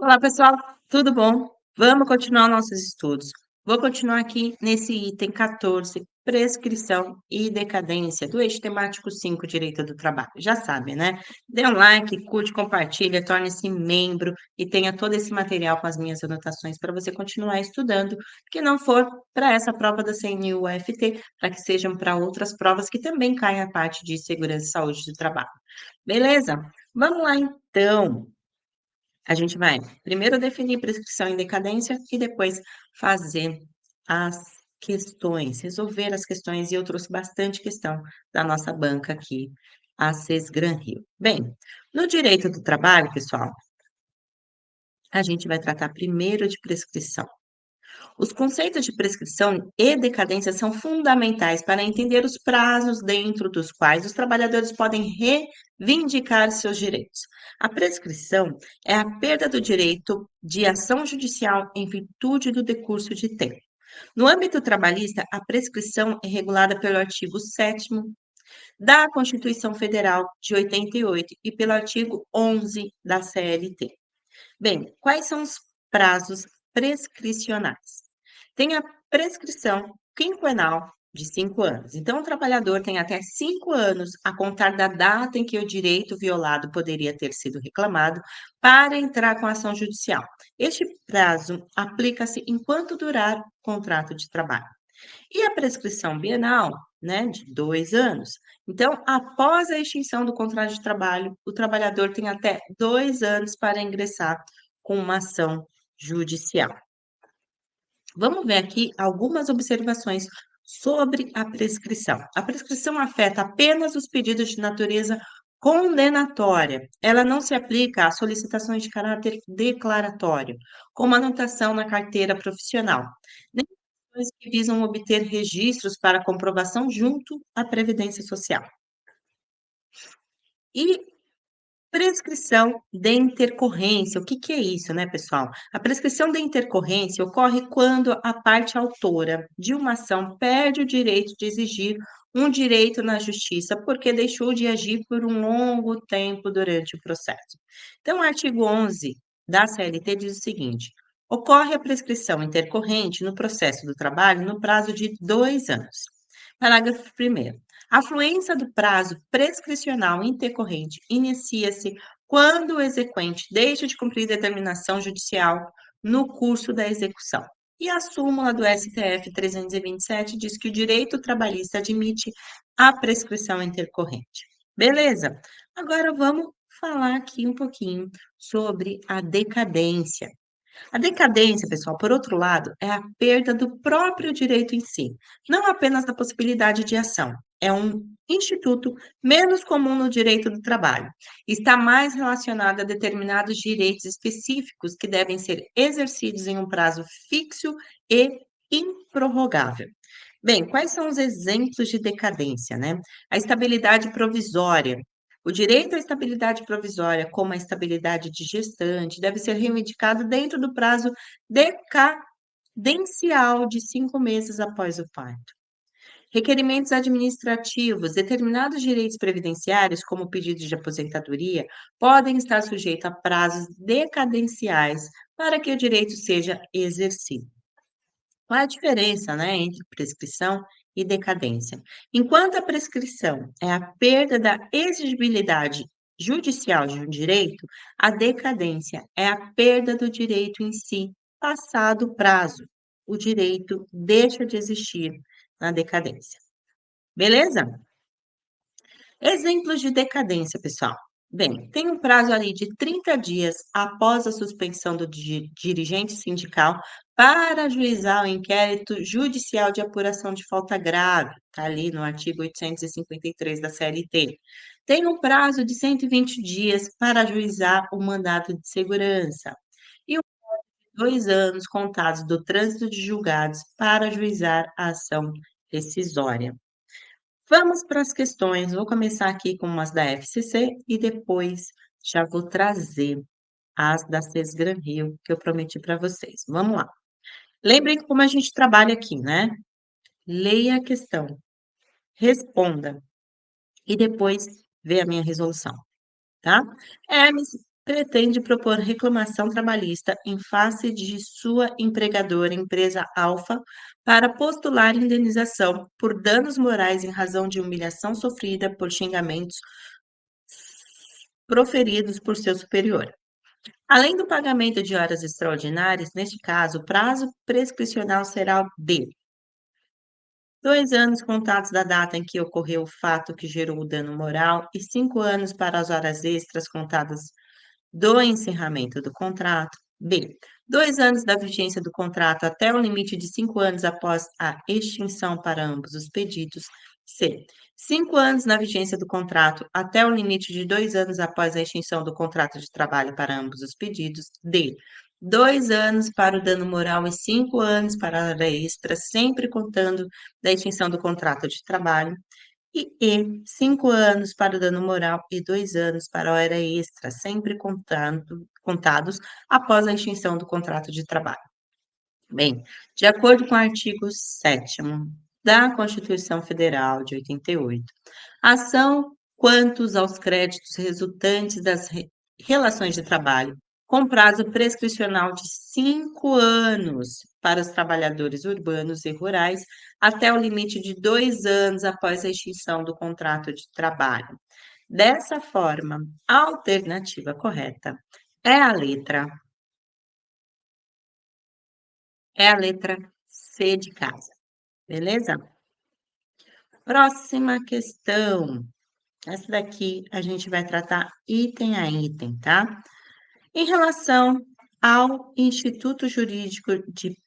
Olá, pessoal, tudo bom? Vamos continuar nossos estudos. Vou continuar aqui nesse item 14, prescrição e decadência, do eixo temático 5, direito do trabalho. Já sabe, né? Dê um like, curte, compartilha, torne-se membro e tenha todo esse material com as minhas anotações para você continuar estudando, que não for para essa prova da CNU-UFT, para que sejam para outras provas que também caem a parte de segurança e saúde do trabalho. Beleza? Vamos lá, então. A gente vai primeiro definir prescrição e decadência e depois fazer as questões, resolver as questões, e eu trouxe bastante questão da nossa banca aqui, a Sesgran Rio. Bem, no direito do trabalho, pessoal, a gente vai tratar primeiro de prescrição. Os conceitos de prescrição e decadência são fundamentais para entender os prazos dentro dos quais os trabalhadores podem reivindicar seus direitos. A prescrição é a perda do direito de ação judicial em virtude do decurso de tempo. No âmbito trabalhista, a prescrição é regulada pelo artigo 7º da Constituição Federal de 88 e pelo artigo 11 da CLT. Bem, quais são os prazos prescricionais? Tem a prescrição quinquenal de 5 anos. Então, o trabalhador tem até 5 anos a contar da data em que o direito violado poderia ter sido reclamado para entrar com ação judicial. Este prazo aplica-se enquanto durar o contrato de trabalho. E a prescrição bienal, né, de 2 anos. Então, após a extinção do contrato de trabalho, o trabalhador tem até 2 anos para ingressar com uma ação judicial. Vamos ver aqui algumas observações sobre a prescrição. A prescrição afeta apenas os pedidos de natureza condenatória. Ela não se aplica a solicitações de caráter declaratório, como anotação na carteira profissional, nem ações que visam obter registros para comprovação junto à Previdência Social. E prescrição de intercorrência, o que que é isso, né, pessoal? A prescrição de intercorrência ocorre quando a parte autora de uma ação perde o direito de exigir um direito na justiça, porque deixou de agir por um longo tempo durante o processo. Então, o artigo 11 da CLT diz o seguinte: ocorre a prescrição intercorrente no processo do trabalho no prazo de 2 anos. Parágrafo 1º. A fluência do prazo prescricional intercorrente inicia-se quando o exequente deixa de cumprir determinação judicial no curso da execução. E a súmula do STF 327 diz que o direito trabalhista admite a prescrição intercorrente. Beleza? Agora vamos falar aqui um pouquinho sobre a decadência. A decadência, pessoal, por outro lado, é a perda do próprio direito em si, não apenas da possibilidade de ação. É um instituto menos comum no direito do trabalho. Está mais relacionado a determinados direitos específicos que devem ser exercidos em um prazo fixo e improrrogável. Bem, quais são os exemplos de decadência, né? A estabilidade provisória. O direito à estabilidade provisória, como a estabilidade de gestante, deve ser reivindicado dentro do prazo decadencial de 5 meses após o parto. Requerimentos administrativos. Determinados direitos previdenciários, como pedidos de aposentadoria, podem estar sujeitos a prazos decadenciais para que o direito seja exercido. Qual é a diferença, né, entre prescrição e decadência? Enquanto a prescrição é a perda da exigibilidade judicial de um direito, a decadência é a perda do direito em si, passado o prazo. O direito deixa de existir na decadência. Beleza? Exemplos de decadência, pessoal. Bem, tem um prazo ali de 30 dias após a suspensão do dirigente sindical para ajuizar o inquérito judicial de apuração de falta grave, está ali no artigo 853 da CLT. Tem um prazo de 120 dias para ajuizar o mandado de segurança. E 2 anos contados do trânsito de julgados para ajuizar a ação rescisória. Vamos para as questões. Vou começar aqui com umas da FCC e depois já vou trazer as da Sesgran Rio, que eu prometi para vocês. Vamos lá. Lembrem como a gente trabalha aqui, né? Leia a questão, responda e depois vê a minha resolução, tá? Hermes pretende propor reclamação trabalhista em face de sua empregadora, empresa Alfa, para postular indenização por danos morais em razão de humilhação sofrida por xingamentos proferidos por seu superior. Além do pagamento de horas extraordinárias, neste caso, o prazo prescricional será de 2 anos contados da data em que ocorreu o fato que gerou o dano moral e 5 anos para as horas extras contadas do encerramento do contrato. B. 2 anos da vigência do contrato até o limite de 5 anos após a extinção para ambos os pedidos. C. 5 anos na vigência do contrato até o limite de 2 anos após a extinção do contrato de trabalho para ambos os pedidos. D. 2 anos para o dano moral e 5 anos para a hora extra, sempre contando da extinção do contrato de trabalho. E 5 anos para o dano moral e 2 anos para a hora extra, sempre contados após a extinção do contrato de trabalho. Bem, de acordo com o artigo 7º da Constituição Federal de 88, a ação quantos aos créditos resultantes das relações de trabalho, com prazo prescricional de 5 anos para os trabalhadores urbanos e rurais, até o limite de 2 anos após a extinção do contrato de trabalho. Dessa forma, a alternativa correta é a letra C de casa, beleza? Próxima questão. Essa daqui a gente vai tratar item a item, tá? Em relação ao Instituto Jurídico de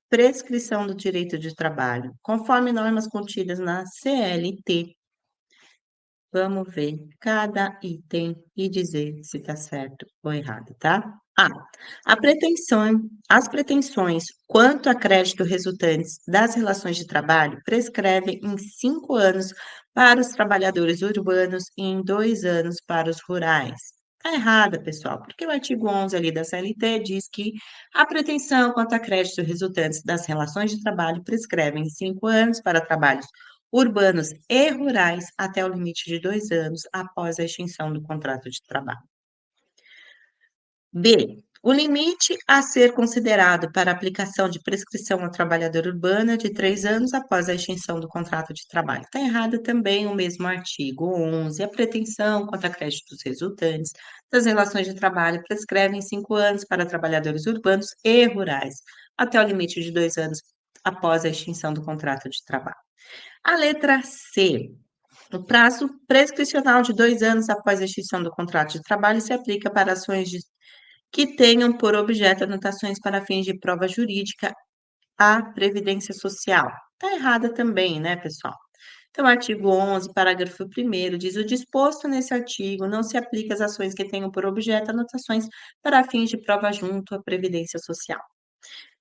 Prescrição do Direito de Trabalho, conforme normas contidas na CLT, vamos ver cada item e dizer se está certo ou errado, tá? A. As pretensões quanto a crédito resultantes das relações de trabalho prescrevem em 5 anos para os trabalhadores urbanos e em 2 anos para os rurais. Está errada, pessoal, porque o artigo 11 ali da CLT diz que a pretensão quanto a crédito resultantes das relações de trabalho prescrevem em 5 anos para trabalhos urbanos e rurais até o limite de 2 anos após a extinção do contrato de trabalho. B. O limite a ser considerado para aplicação de prescrição ao trabalhador urbano é de 3 anos após a extinção do contrato de trabalho. Está errado também o mesmo artigo 11. A pretensão quanto a créditos resultantes das relações de trabalho prescreve em 5 anos para trabalhadores urbanos e rurais, até o limite de 2 anos após a extinção do contrato de trabalho. A letra C. O prazo prescricional de 2 anos após a extinção do contrato de trabalho se aplica para ações que tenham por objeto anotações para fins de prova jurídica à Previdência Social. Está errada também, né, pessoal? Então, o artigo 11, parágrafo 1º, diz: o disposto nesse artigo não se aplica às ações que tenham por objeto anotações para fins de prova junto à Previdência Social.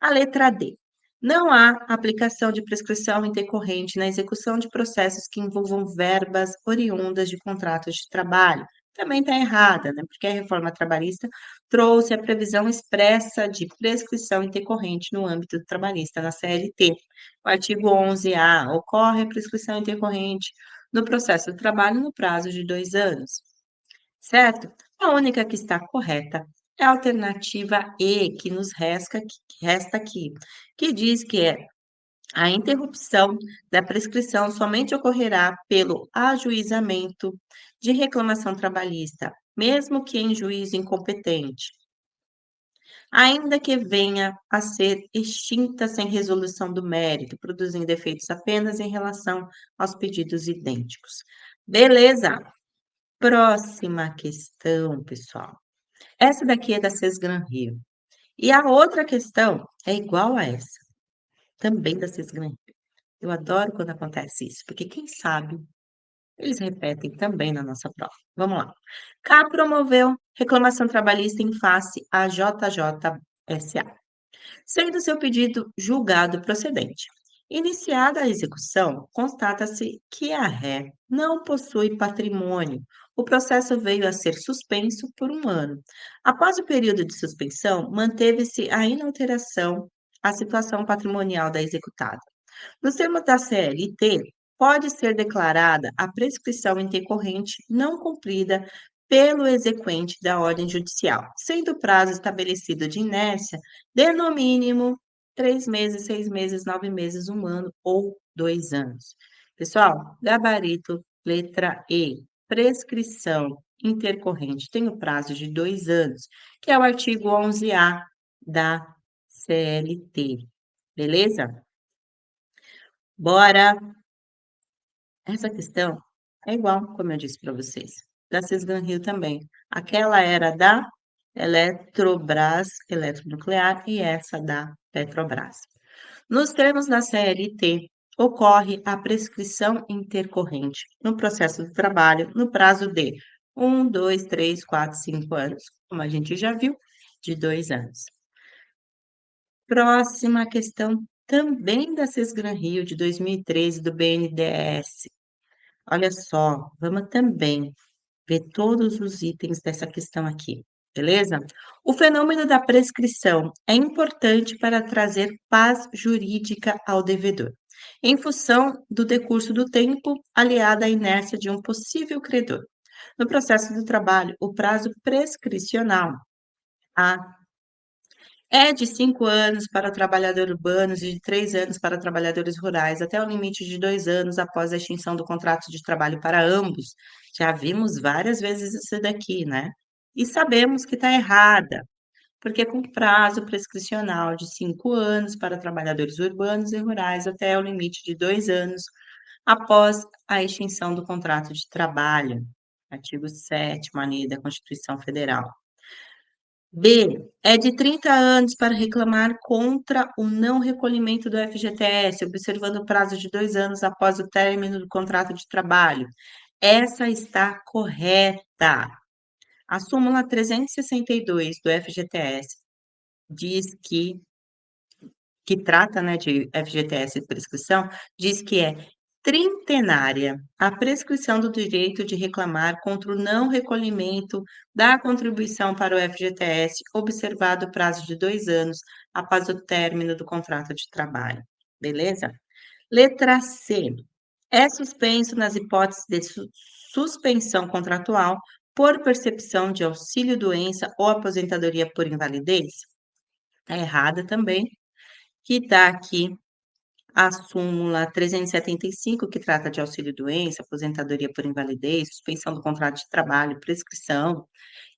A letra D. Não há aplicação de prescrição intercorrente na execução de processos que envolvam verbas oriundas de contratos de trabalho. Também está errada, né? Porque a reforma trabalhista trouxe a previsão expressa de prescrição intercorrente no âmbito trabalhista, na CLT. O artigo 11A, ocorre a prescrição intercorrente no processo de trabalho no prazo de 2 anos, certo? A única que está correta é a alternativa E, que nos resta aqui, que diz que a interrupção da prescrição somente ocorrerá pelo ajuizamento de reclamação trabalhista, mesmo que em juízo incompetente, ainda que venha a ser extinta sem resolução do mérito, produzindo efeitos apenas em relação aos pedidos idênticos. Beleza? Próxima questão, pessoal. Essa daqui é da Sesgran Rio. E a outra questão é igual a essa, também da Sesgran Rio. Eu adoro quando acontece isso, porque quem sabe eles repetem também na nossa prova. Vamos lá. K promoveu reclamação trabalhista em face à JJSA, sendo seu pedido julgado procedente. Iniciada a execução, constata-se que a ré não possui patrimônio. O processo veio a ser suspenso por 1 ano. Após o período de suspensão, manteve-se a inalteração a situação patrimonial da executada. Nos termos da CLT, pode ser declarada a prescrição intercorrente não cumprida pelo exequente da ordem judicial, sendo o prazo estabelecido de inércia de no mínimo 3 meses, 6 meses, 9 meses, 1 ano ou 2 anos. Pessoal, gabarito letra E, prescrição intercorrente tem o prazo de 2 anos, que é o artigo 11A da CLT, beleza? Bora! Essa questão é igual, como eu disse para vocês, da Cisgran-Rio também. Aquela era da Eletrobras Eletronuclear e essa da Petrobras. Nos termos da CLT, ocorre a prescrição intercorrente no processo de trabalho no prazo de 2, 3, 4, 5 anos, como a gente já viu, de 2 anos. Próxima questão, também da Cisgran-Rio, de 2013, do BNDES. Olha só, vamos também ver todos os itens dessa questão aqui, beleza? O fenômeno da prescrição é importante para trazer paz jurídica ao devedor, em função do decurso do tempo aliado à inércia de um possível credor. No processo do trabalho, o prazo prescricional A é de 5 anos para trabalhadores urbanos e de 3 anos para trabalhadores rurais, até o limite de 2 anos após a extinção do contrato de trabalho para ambos. Já vimos várias vezes isso daqui, né? E sabemos que está errada, porque com prazo prescricional de 5 anos para trabalhadores urbanos e rurais, até o limite de 2 anos após a extinção do contrato de trabalho. Artigo 7º ali da Constituição Federal. B, é de 30 anos para reclamar contra o não recolhimento do FGTS, observando o prazo de 2 anos após o término do contrato de trabalho. Essa está correta. A súmula 362 do FGTS diz que trata, né, de FGTS e prescrição, diz que é trintenária a prescrição do direito de reclamar contra o não recolhimento da contribuição para o FGTS, observado o prazo de 2 anos após o término do contrato de trabalho. Beleza? Letra C. É suspenso nas hipóteses de suspensão contratual por percepção de auxílio-doença ou aposentadoria por invalidez? Está errada também, que está aqui a súmula 375, que trata de auxílio-doença, aposentadoria por invalidez, suspensão do contrato de trabalho, prescrição,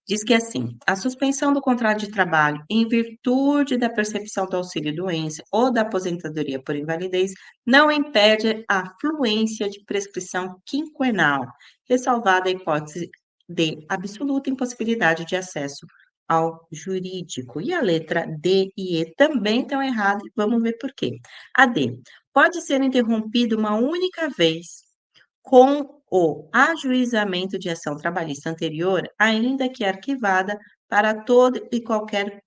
diz que assim: a suspensão do contrato de trabalho em virtude da percepção do auxílio-doença ou da aposentadoria por invalidez não impede a fluência de prescrição quinquenal, ressalvada a hipótese de absoluta impossibilidade de acesso ao jurídico. E a letra D e E também estão erradas, vamos ver por quê. A D pode ser interrompida uma única vez com o ajuizamento de ação trabalhista anterior, ainda que arquivada para todo e qualquer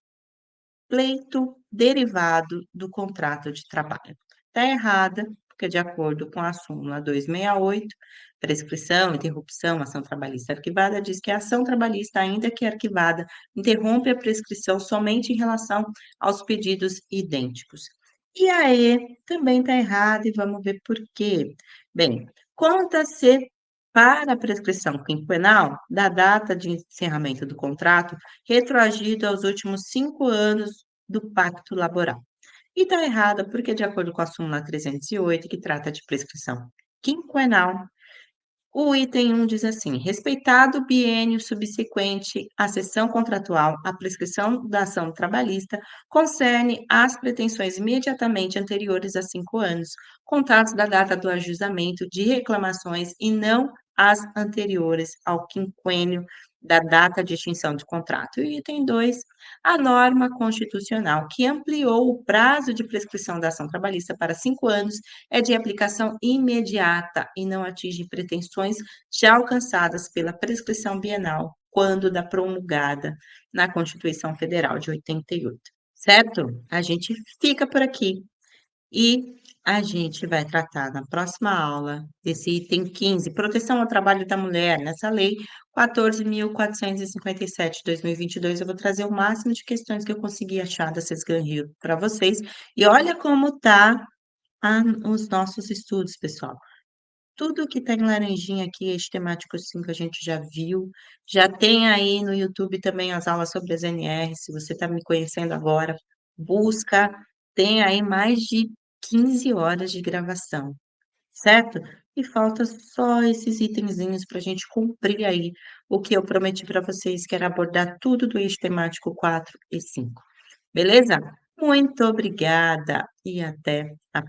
pleito derivado do contrato de trabalho. Está errada, porque de acordo com a súmula 268, prescrição, interrupção, ação trabalhista arquivada, diz que a ação trabalhista, ainda que arquivada, interrompe a prescrição somente em relação aos pedidos idênticos. E a E também está errada e vamos ver por quê. Bem, conta-se para a prescrição quinquenal da data de encerramento do contrato retroagido aos últimos 5 anos do pacto laboral. E está errada porque, de acordo com a súmula 308, que trata de prescrição quinquenal, o item 1 diz assim: respeitado o biênio subsequente à cessão contratual, a prescrição da ação trabalhista concerne as pretensões imediatamente anteriores a 5 anos, contados da data do ajuizamento de reclamações e não as anteriores ao quinquênio da data de extinção de contrato. E item 2, a norma constitucional que ampliou o prazo de prescrição da ação trabalhista para 5 anos é de aplicação imediata e não atinge pretensões já alcançadas pela prescrição bienal, quando da promulgada na Constituição Federal de 88, certo? A gente fica por aqui e a gente vai tratar na próxima aula desse item 15, proteção ao trabalho da mulher, nessa lei 14.457 de 2022. Eu vou trazer o máximo de questões que eu conseguir achar da Sescan Rio para vocês. E olha como tá os nossos estudos, pessoal. Tudo que tem laranjinha aqui, eixo temático 5 a gente já viu, já tem aí no YouTube também as aulas sobre as NR, se você está me conhecendo agora, busca, tem aí mais de 15 horas de gravação, certo? E falta só esses itenzinhos para a gente cumprir aí o que eu prometi para vocês, que era abordar tudo do eixo temático 4 e 5, beleza? Muito obrigada e até a